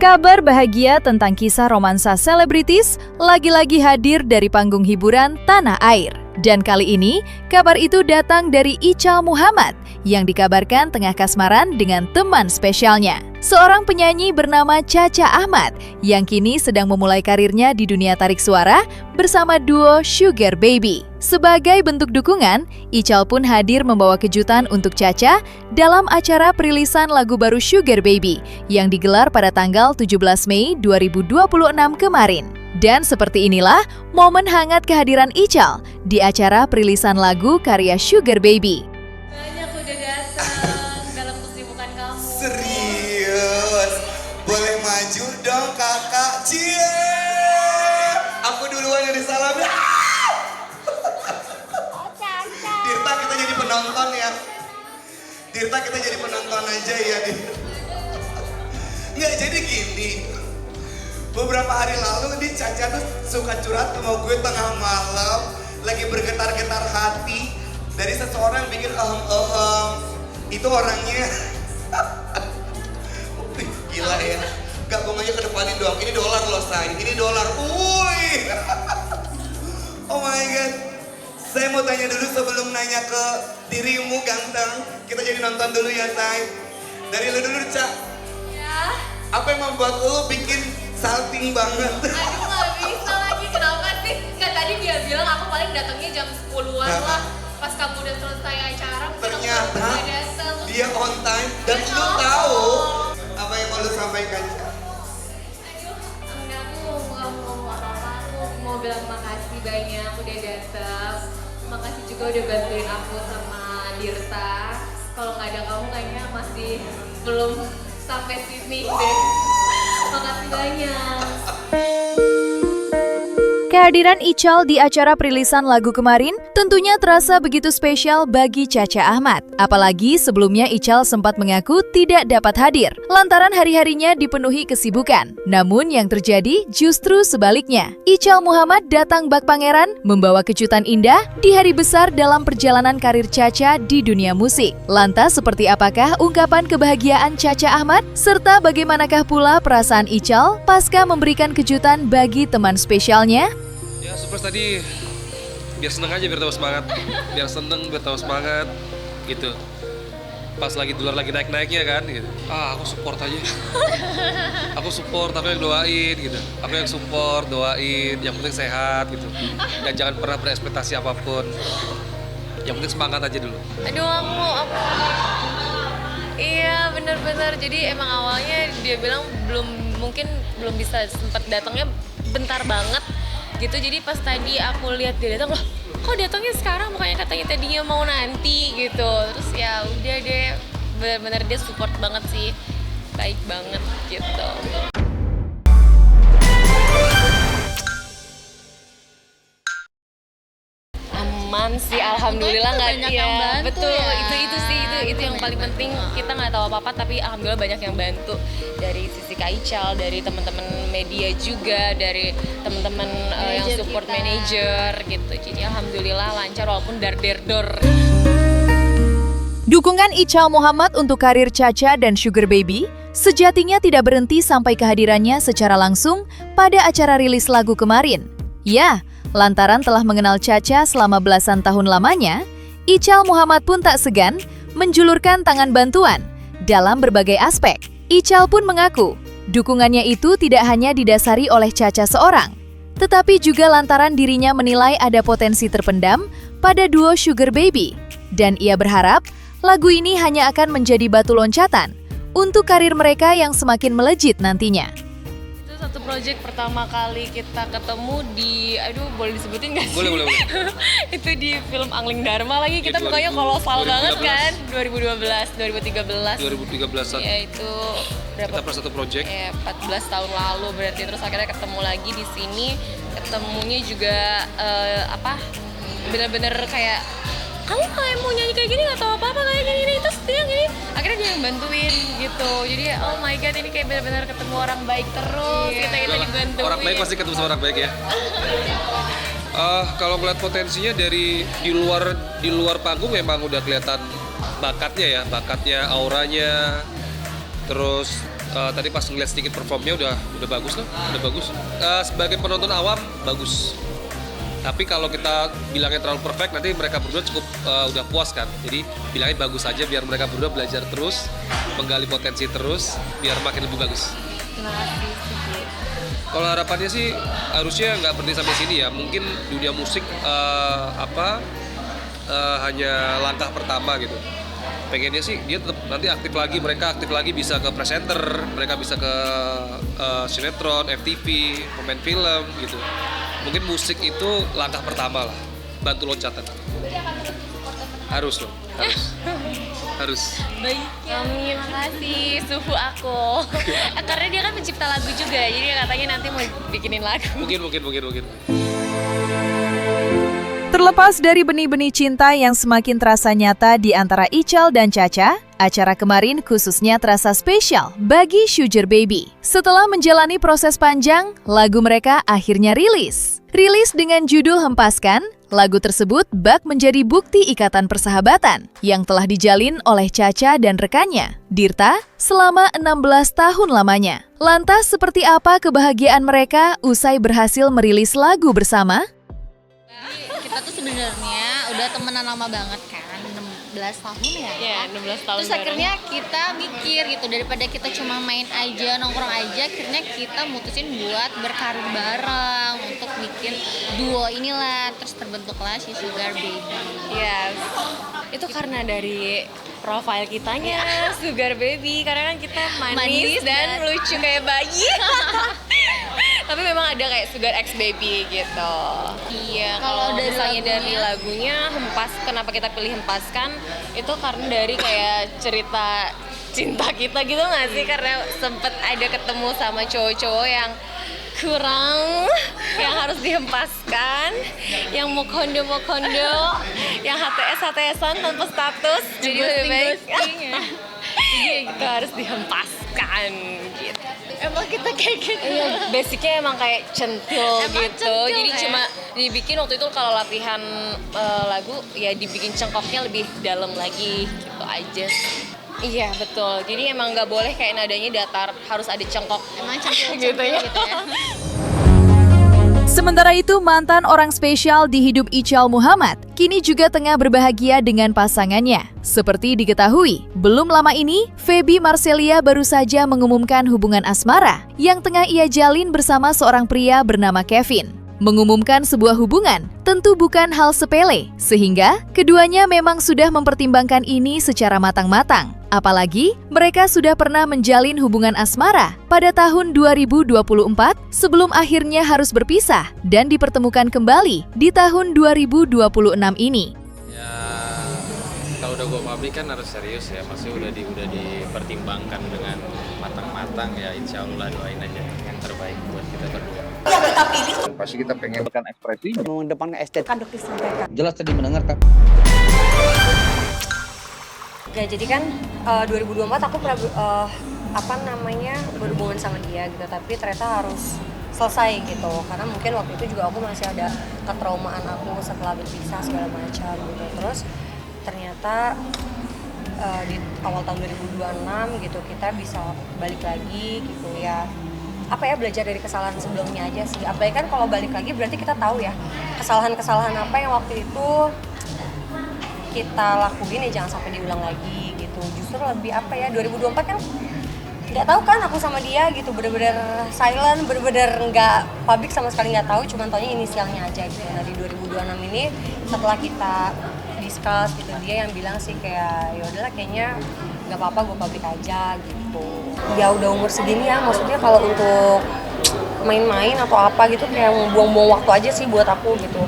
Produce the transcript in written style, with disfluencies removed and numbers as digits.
Kabar bahagia tentang kisah romansa selebritis lagi-lagi hadir dari panggung hiburan tanah air. Dan kali ini, kabar itu datang dari Ical Muhammad yang dikabarkan tengah kasmaran dengan teman spesialnya. Seorang penyanyi bernama Chacha Ahmad yang kini sedang memulai karirnya di dunia tarik suara bersama duo Sugar Baby. Sebagai bentuk dukungan, Ical pun hadir membawa kejutan untuk Chacha dalam acara perilisan lagu baru Sugar Baby yang digelar pada tanggal 17 Mei 2026 kemarin. Dan seperti inilah momen hangat kehadiran Ical di acara perilisan lagu karya Sugar Baby. Banyak udah datang dalam kesibukan kamu. Serius? Boleh maju dong kakak? Cie! Aku duluan yang disalamin. Dirta kita jadi penonton ya. Dirta kita jadi penonton aja ya. Nggak, jadi gini. Beberapa hari lalu nih Chacha tuh suka curhat sama gue tengah malam. Lagi bergetar-getar hati dari seseorang yang bikin itu orangnya. Gila ya. Gak, gue aja ke depanin doang. Ini dolar loh say. Ini dolar. Wuih. Oh my god. Saya mau tanya dulu sebelum nanya ke dirimu ganteng. Kita jadi nonton dulu ya say. Dari lu dulu Ca. Ya. Apa yang membuat lu bikin salting banget? Aduh gak bisa lagi, kenapa sih? Kan tadi dia bilang aku paling datangnya jam 10-an lah. Pas kamu udah selesai acara, Ternyata udah datang. dia on time dan Dia lu on. tahu apa yang mau lu sampaikan. Aduh, enggak, aku gak mau ngomong apa-apa. Aku mau bilang makasih banyak udah datang. Makasih juga udah bantuin aku sama Dirta. Kalau nggak ada kamu kayaknya masih belum sampai sini deh. Makasih banyak. Kehadiran Ical di acara perilisan lagu kemarin tentunya terasa begitu spesial bagi Chacha Ahmad. Apalagi sebelumnya Ical sempat mengaku tidak dapat hadir lantaran hari-harinya dipenuhi kesibukan. Namun yang terjadi justru sebaliknya. Ical Muhammad datang bak pangeran membawa kejutan indah di hari besar dalam perjalanan karir Chacha di dunia musik. Lantas seperti apakah ungkapan kebahagiaan Chacha Ahmad? Serta bagaimanakah pula perasaan Ical pasca memberikan kejutan bagi teman spesialnya? Ya surprise tadi biar seneng aja, biar tambah semangat, biar seneng, biar tambah semangat gitu. Pas lagi dolar lagi naik-naiknya kan gitu. Aku support aja. Aku support, tapi yang doain gitu. Aku yang support, doain, yang penting sehat gitu. Dan jangan pernah berekspektasi apapun. Yang penting semangat aja dulu. Aduh aku iya benar-benar. Jadi emang awalnya dia bilang belum bisa sempat datangnya bentar banget gitu. Jadi pas tadi aku lihat dia datang, loh kok datangnya sekarang, makanya katanya tadinya mau nanti gitu. Terus ya udah deh, benar-benar dia support banget sih, baik banget gitu. Aman sih, alhamdulillah nggak ya. Betul ya. itu yang paling penting. Kita nggak tahu apa-apa tapi alhamdulillah banyak yang bantu dari sisi Kak Ical, dari teman-teman media juga, dari teman-teman yang support manager gitu. Jadi alhamdulillah lancar walaupun dar-der-dor. Dukungan Ical Muhammad untuk karir Chacha dan Sugar Baby sejatinya tidak berhenti sampai kehadirannya secara langsung pada acara rilis lagu kemarin. Ya, lantaran telah mengenal Chacha selama belasan tahun lamanya, Ical Muhammad pun tak segan menjulurkan tangan bantuan dalam berbagai aspek. Ical pun mengaku, dukungannya itu tidak hanya didasari oleh Chacha seorang, tetapi juga lantaran dirinya menilai ada potensi terpendam pada duo Sugar Baby. Dan ia berharap lagu ini hanya akan menjadi batu loncatan untuk karir mereka yang semakin melejit nantinya. Satu project pertama kali kita ketemu di, boleh disebutin nggak sih? Boleh. Itu di film Angling Dharma lagi, kita Ya, mukanya kolosal 2013. banget kan, 2013. 2013-an. Ya itu Kita pernah satu project. Ya 14 tahun lalu berarti, terus akhirnya ketemu lagi di sini. Ketemunya juga benar-benar kayak, kamu kayak mau nyanyi kayak gini nggak tahu apa-apa kayak gini, terus dia gini, akhirnya dia yang bantuin gitu. Jadi oh my god, ini kayak benar-benar ketemu orang baik terus. Kita dibantuin. Orang baik pasti ketemu sama orang baik ya. Kalau ngeliat potensinya dari di luar panggung memang udah kelihatan bakatnya, auranya, terus Tadi pas ngeliat sedikit performnya udah bagus loh, udah bagus. Sebagai penonton awam bagus. Tapi kalau kita bilangnya terlalu perfect, nanti mereka berdua cukup udah puas kan. Jadi bilangnya bagus aja biar mereka berdua belajar terus, menggali potensi terus, biar makin lebih bagus. Terima kasih. Kalau harapannya sih harusnya nggak berhenti sampai sini ya. Mungkin dunia musik hanya langkah pertama gitu. Pengennya sih dia tetap nanti mereka aktif lagi bisa ke presenter, mereka bisa ke sinetron, FTV, pemain film gitu. Mungkin musik itu langkah pertama lah, bantu loncatan. Harus loh, harus. Baik, amin, makasih suhu aku. Karena dia kan pencipta lagu juga, jadi katanya nanti mau bikinin lagu. Mungkin. Terlepas dari benih-benih cinta yang semakin terasa nyata di antara Ical dan Cha-Cha, acara kemarin khususnya terasa spesial bagi Sugar Baby. Setelah menjalani proses panjang, lagu mereka akhirnya rilis. Rilis dengan judul Hempaskan, lagu tersebut bak menjadi bukti ikatan persahabatan yang telah dijalin oleh Cha-Cha dan rekannya, Dirta, selama 16 tahun lamanya. Lantas seperti apa kebahagiaan mereka usai berhasil merilis lagu bersama? Kita tuh sebenarnya udah temenan lama banget kan, 16 tahun ya. Iya, 16 tahun. Terus akhirnya kita mikir gitu, daripada kita cuma main aja, nongkrong aja, akhirnya kita mutusin buat berkarir bareng untuk bikin duo inilah. Terus terbentuklah si Sugar Baby. Yes. Itu karena dari profil kitanya Sugar Baby, karena kan kita manis dan lucu kayak bayi. Tapi memang ada kayak Sugar X Baby gitu. Iya, kalau misalnya dari lagunya kenapa kita pilih Hempaskan, itu karena dari kayak cerita cinta kita gitu nggak sih? Karena sempet ada ketemu sama cowok-cowok yang kurang, yang harus dihempaskan, yang mau kondo, yang HTS-HTSan tanpa status, jadi lebih baik. Jadi itu harus dihempaskan gitu. Emang kita kayak gitu. Iya, basicnya emang kayak centil gitu. Jadi cuma dibikin waktu itu kalau latihan lagu ya dibikin cengkoknya lebih dalam lagi gitu aja. Iya betul. Jadi emang nggak boleh kayak nadanya datar, harus ada cengkok. Emang centil gitu ya. Sementara itu, mantan orang spesial di hidup Ical Muhammad kini juga tengah berbahagia dengan pasangannya. Seperti diketahui, belum lama ini, Feby Marcelia baru saja mengumumkan hubungan asmara yang tengah ia jalin bersama seorang pria bernama Kevin. Mengumumkan sebuah hubungan tentu bukan hal sepele, sehingga keduanya memang sudah mempertimbangkan ini secara matang-matang. Apalagi mereka sudah pernah menjalin hubungan asmara pada tahun 2024 sebelum akhirnya harus berpisah dan dipertemukan kembali di tahun 2026 ini. Ya, kalau udah gue publik kan harus serius ya, maksudnya udah dipertimbangkan dengan matang-matang ya, insya Allah doain aja yang terbaik buat kita berdua. Pasti kita pengen kan ekspresinya. Mengedepankan estetika disampaikan. Jelas tadi mendengarkan. Ya jadi kan 2024 aku pernah berhubungan sama dia gitu, tapi ternyata harus selesai gitu karena mungkin waktu itu juga aku masih ada ketraumaan aku setelah berpisah segala macam gitu. Terus ternyata di awal tahun 2026 gitu kita bisa balik lagi gitu ya. Belajar dari kesalahan sebelumnya aja sih. Apalagi kan kalau balik lagi berarti kita tahu ya kesalahan-kesalahan apa yang waktu itu kita lakuin ya jangan sampai diulang lagi gitu. Justru lebih 2024 kan nggak tahu kan aku sama dia gitu, bener-bener silent, bener-bener nggak public sama sekali, nggak tahu, cuma taunya inisialnya aja gitu. Nah di 2026 ini setelah kita discuss gitu, dia yang bilang sih kayak ya udahlah kayaknya nggak apa-apa gue public aja gitu. Ya udah umur segini ya, maksudnya kalau untuk main-main atau apa gitu kayak buang-buang waktu aja sih buat aku gitu.